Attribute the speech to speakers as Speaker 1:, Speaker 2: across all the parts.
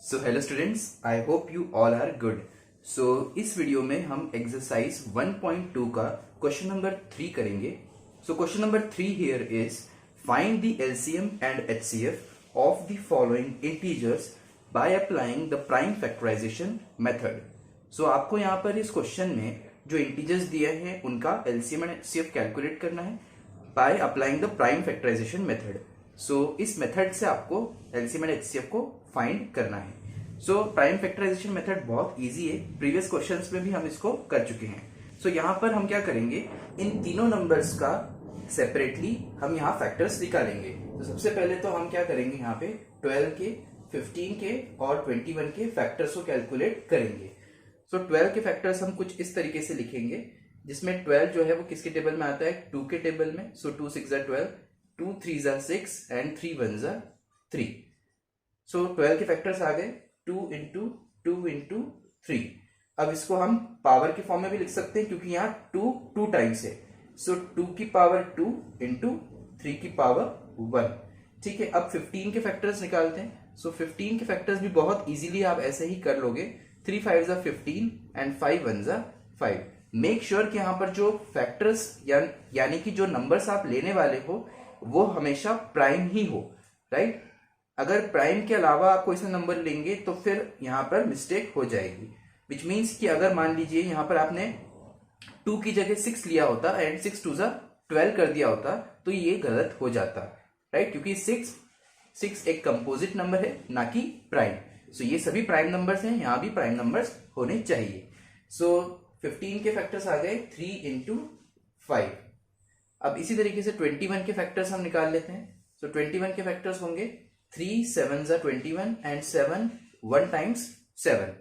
Speaker 1: So hello students, I hope you all are good. So इस video में हम exercise 1.2 का क्वेश्चन नंबर 3 करेंगे। So question number 3 here is find the LCM and HCF of the following integers by applying the prime factorisation method. So आपको यहाँ पर इस question में जो इंटीजर्स दिए हैं उनका एलसीएम एंड एचसीएफ कैलकुलेट करना है by applying the prime factorisation method. So इस मेथड से आपको एलसीएम एंड एचसीएफ को फाइंड करना है। सो प्राइम फैक्टराइजेशन मेथड बहुत इजी है, प्रीवियस क्वेश्चंस में भी हम इसको कर चुके हैं। सो यहाँ पर हम क्या करेंगे, इन तीनों नंबर्स का सेपरेटली हम यहाँ फैक्टर्स निकालेंगे। तो सबसे पहले तो हम क्या करेंगे, यहाँ पे 12 के, 15 के और 21 के फैक्टर्स को कैलकुलेट करेंगे। सो 12 के फैक्टर्स हम कुछ इस तरीके से लिखेंगे, जिसमें 12 जो है वो किसके टेबल में आता है, 2 के टेबल में। सो 2 6 12, 2 3 6 एंड 3 1 3। सो 12 के फैक्टर्स आ गए, 2 इंटू 2 इंटू 3। अब इसको हम पावर के फॉर्म में भी लिख सकते हैं, क्योंकि यहाँ 2 टाइम्स है। सो 2 की पावर 2 इंटू 3 की पावर 1। ठीक है, अब 15 के फैक्टर्स निकालते हैं। सो 15 के फैक्टर्स भी बहुत इजीली आप ऐसे ही कर लोगे, 3 5 15 एंड 5 1 5। मेक श्योर कि यहाँ पर जो फैक्टर्स यानी कि जो नंबर्स आप लेने वाले हो वो हमेशा प्राइम ही हो, राइट। अगर प्राइम के अलावा आप कोई सा नंबर लेंगे तो फिर यहाँ पर मिस्टेक हो जाएगी। विच मीन्स कि अगर मान लीजिए यहाँ पर आपने 2 की जगह 6 लिया होता एंड 6 2 12 कर दिया होता तो ये गलत हो जाता, राइट, क्योंकि 6 एक कंपोजिट नंबर है, ना कि प्राइम। सो ये सभी प्राइम नंबर्स हैं, यहाँ भी प्राइम नंबर्स होने चाहिए। सो 15 के फैक्टर्स आ गए 3 इंटू 5। अब इसी तरीके से 21 के फैक्टर्स हम निकाल लेते हैं। सो 21 के फैक्टर्स होंगे 3 7 21 and 7 1 times 7,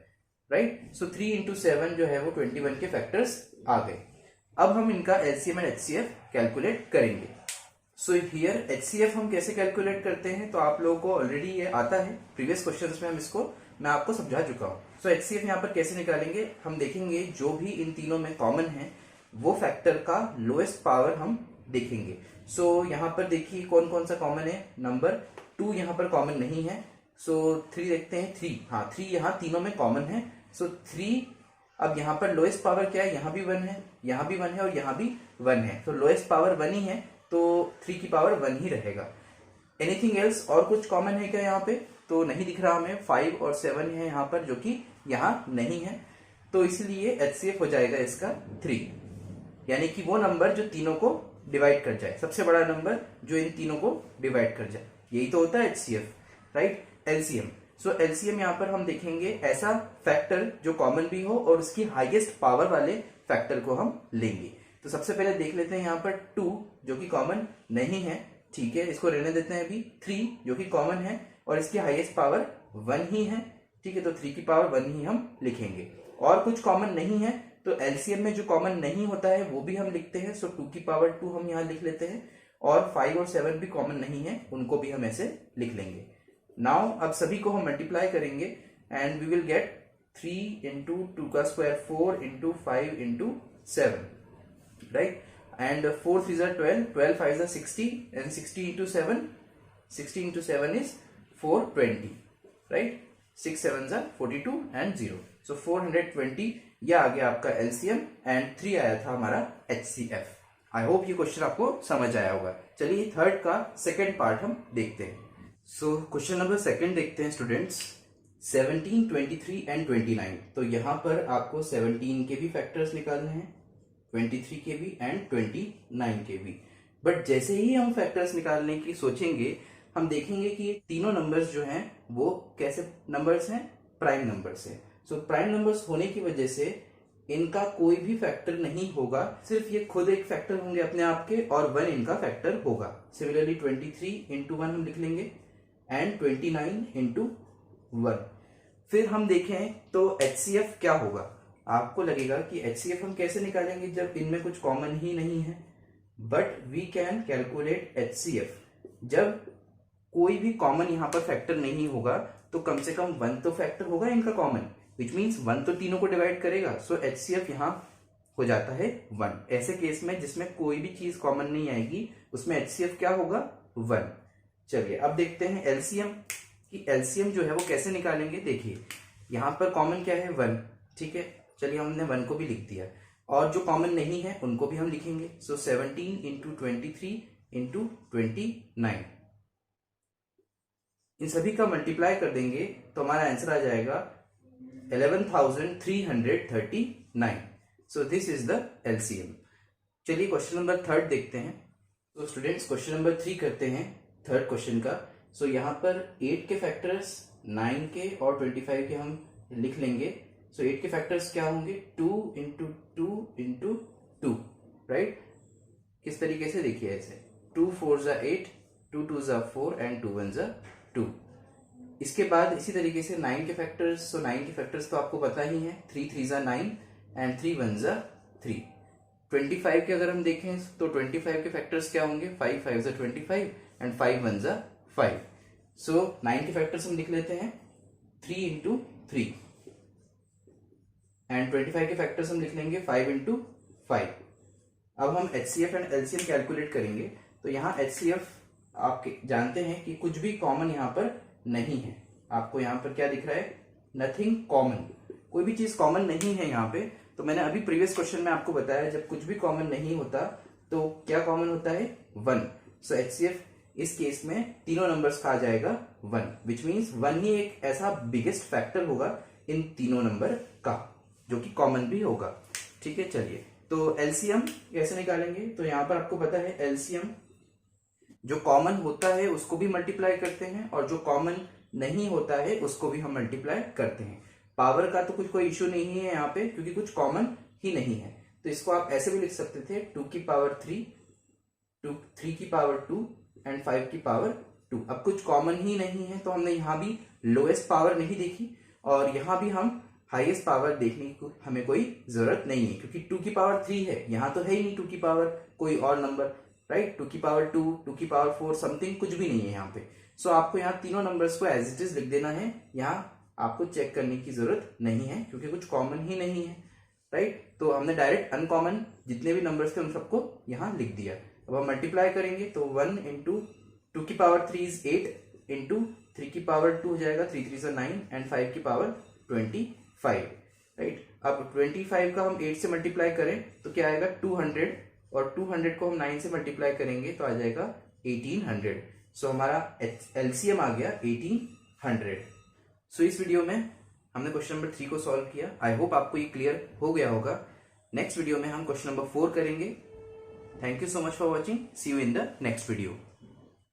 Speaker 1: right. So 3 into 7 जो है वो 21 के फैक्टर्स आ गए। अब हम इनका एलसीएम एंड एचसीएफ कैलकुलेट करेंगे। सो हियर एचसीएफ हम कैसे कैलकुलेट करते हैं तो आप लोगों को ऑलरेडी ये आता है, प्रीवियस क्वेश्चंस में मैं आपको समझा चुका हूं। सो एचसीएफ यहाँ पर कैसे निकालेंगे, हम देखेंगे जो भी इन तीनों में कॉमन है वो फैक्टर का लोएस्ट पावर हम देखेंगे। सो यहाँ पर देखिए कौन कौन सा कॉमन है, नंबर 2 यहाँ पर कॉमन नहीं है। सो 3 देखते हैं, 3, हाँ 3 यहाँ तीनों में कॉमन है। सो 3, अब यहाँ पर लोएस्ट पावर क्या है, यहाँ भी 1 है, यहाँ भी 1 है और यहाँ भी 1 है। तो लोएस्ट पावर 1 ही है, तो 3 की पावर 1 ही रहेगा। एनीथिंग एल्स, और कुछ कॉमन है क्या यहाँ पे, तो नहीं दिख रहा हमें। 5 और 7 है यहाँ पर, जो कि यहाँ नहीं है, तो इसलिए एचसीएफ हो जाएगा इसका 3, यानी कि वो नंबर जो तीनों को डिवाइड कर जाए, सबसे बड़ा नंबर जो इन तीनों को डिवाइड कर जाए, यही तो होता है एचसीएफ, राइट। एलसीएम, सो एलसीएम यहाँ पर हम देखेंगे ऐसा फैक्टर जो कॉमन भी हो और उसकी हाईएस्ट पावर वाले फैक्टर को हम लेंगे। तो सबसे पहले देख लेते हैं यहाँ पर 2 जो कि कॉमन नहीं है, ठीक है, इसको रहने देते हैं अभी। 3 जो कि कॉमन है और इसकी हाईएस्ट पावर 1 ही है, ठीक है, तो 3 की पावर 1 ही हम लिखेंगे। और कुछ कॉमन नहीं है तो एलसीएम में जो कॉमन नहीं होता है वो भी हम लिखते हैं। सो 2 की पावर 2 हम यहाँ लिख लेते हैं, और 5 और 7 भी कॉमन नहीं है, उनको भी हम ऐसे लिख लेंगे। नाउ अब सभी को हम मल्टीप्लाई करेंगे and we will get 3 into 2 का square 4 into 5 into 7, right. And 4 3 12, 12 5 60 and 60 into 7, 60 into 7 is 420, right. 6 7 42 and 0, so 420 ये आ गया आपका एलसीएम एंड 3 आया था हमारा एचसीएफ। आई होप ये क्वेश्चन आपको समझ आया होगा। चलिए थर्ड का सेकंड पार्ट हम देखते हैं। सो क्वेश्चन नंबर सेकंड देखते हैं स्टूडेंट्स। 17 23 एंड 29, तो यहाँ पर आपको 17 के भी फैक्टर्स निकालने हैं, 23 के भी एंड 29 के भी। बट जैसे ही हम फैक्टर्स निकालने की सोचेंगे हम देखेंगे कि तीनों नंबर्स जो हैं वो कैसे नंबर्स हैं, प्राइम नंबर्स हैं। सो प्राइम नंबर्स होने की वजह से इनका कोई भी फैक्टर नहीं होगा, सिर्फ ये खुद एक फैक्टर होंगे अपने आप के, और 1 इनका फैक्टर होगा। सिमिलरली 23 इंटू 1 हम लिख लेंगे एंड 29 इंटू 1। फिर हम देखें तो एचसीएफ क्या होगा। आपको लगेगा कि एचसीएफ हम कैसे निकालेंगे जब इनमें कुछ कॉमन ही नहीं है, but we can calculate HCF जब कोई भी कॉमन यहाँ पर फैक्टर नहीं होगा, तो कम से कम 1 तो फैक्टर होगा इनका कॉमन, विच मीन्स 1 तो तीनों को डिवाइड करेगा। सो एचसीएफ यहाँ हो जाता है 1। ऐसे केस में जिसमें कोई भी चीज कॉमन नहीं आएगी उसमें एचसीएफ क्या होगा, 1। चलिए अब देखते हैं एलसीएम। कि एलसीएम जो है वो कैसे निकालेंगे। देखिए यहाँ पर कॉमन क्या है 1, ठीक है, चलिए हमने 1 को भी लिख दिया, और जो कॉमन नहीं है उनको भी हम लिखेंगे। सो 17 इंटू 23 इंटू 29, इन सभी का मल्टीप्लाई कर देंगे तो हमारा आंसर आ जाएगा 11,339। So this is the LCM. चलिए क्वेश्चन नंबर 3 देखते हैं। तो स्टूडेंट्स क्वेश्चन नंबर 3 करते हैं, थर्ड क्वेश्चन का। सो यहाँ पर 8 के फैक्टर्स, 9 के और 25 के हम लिख लेंगे। सो 8 के फैक्टर्स क्या होंगे, 2 इंटू 2 इंटू 2, राइट। किस तरीके से, देखिए ऐसे 2 4 ज़ा 8, 2 2 ज़ा 4 एंड 2 1 ज़ा 2। इसके बाद इसी तरीके से 9 के फैक्टर्स, सो 9 के फैक्टर्स तो आपको पता ही है, 3 3 ज़ा 9 एंड 3 1 ज़ा 3। 25 के अगर हम देखें तो 25 के फैक्टर्स क्या होंगे, 5 5 ज़ा 25 एंड 5 1 ज़ा 5। सो 9 के फैक्टर्स हम लिख लेते हैं 3 इंटू 3 एंड 25 के फैक्टर्स हम लिख लेंगे 5 इंटू 5। अब हम HCF एंड LCM कैलकुलेट करेंगे। तो यहाँ HCF आप जानते हैं कि कुछ भी कॉमन यहाँ पर नहीं है। आपको यहाँ पर क्या दिख रहा है, नथिंग कॉमन, कोई भी चीज कॉमन नहीं है यहाँ पे। तो मैंने अभी प्रीवियस क्वेश्चन में आपको बताया जब कुछ भी कॉमन नहीं होता तो क्या कॉमन होता है, 1। सो HCF इस केस में तीनों नंबर्स का आ जाएगा 1, विच मीन्स 1 ही एक ऐसा बिगेस्ट फैक्टर होगा इन तीनों नंबर का जो कि कॉमन भी होगा, ठीक है। चलिए तो एलसीएम कैसे निकालेंगे। तो यहाँ पर आपको पता है एलसीएम जो कॉमन होता है उसको भी मल्टीप्लाई करते हैं और जो कॉमन नहीं होता है उसको भी हम मल्टीप्लाई करते हैं। पावर का तो कुछ कोई इश्यू नहीं है यहाँ पे क्योंकि कुछ कॉमन ही नहीं है। तो इसको आप ऐसे भी लिख सकते थे 2 की पावर 3, 3 की पावर 2 एंड 5 की पावर 2। अब कुछ कॉमन ही नहीं है तो हमने यहाँ भी लोएस्ट पावर नहीं देखी और यहाँ भी हम हाईएस्ट पावर देखने की हमें कोई जरूरत नहीं है क्योंकि 2 की पावर 3 है, यहाँ तो है ही नहीं 2 की पावर कोई और नंबर, राइट। 2 की पावर 2, 2 की पावर 4 समथिंग कुछ भी नहीं है यहाँ पे। सो आपको यहाँ तीनों नंबर्स को एज इट इज लिख देना है, यहाँ आपको चेक करने की जरूरत नहीं है क्योंकि कुछ कॉमन ही नहीं है, राइट। तो हमने डायरेक्ट अनकॉमन जितने भी नंबर्स थे उन सबको यहाँ लिख दिया। अब हम मल्टीप्लाई करेंगे तो 1 इंटू 2 की पावर 3 इज 8 इंटू 3 की पावर 2 हो जाएगा, 3 3 से 9 एंड 5 की पावर 25, राइट। अब 25 का हम 8 से मल्टीप्लाई करें तो क्या आएगा 200 और 200 को हम 9 से मल्टीप्लाई करेंगे तो आ जाएगा 1800। सो हमारा एलसीएम आ गया 1800। सो इस वीडियो में हमने क्वेश्चन नंबर 3 को सॉल्व किया। आई होप आपको ये क्लियर हो गया होगा। नेक्स्ट वीडियो में हम क्वेश्चन नंबर 4 करेंगे। Thank you so much for watching, see you in the next video.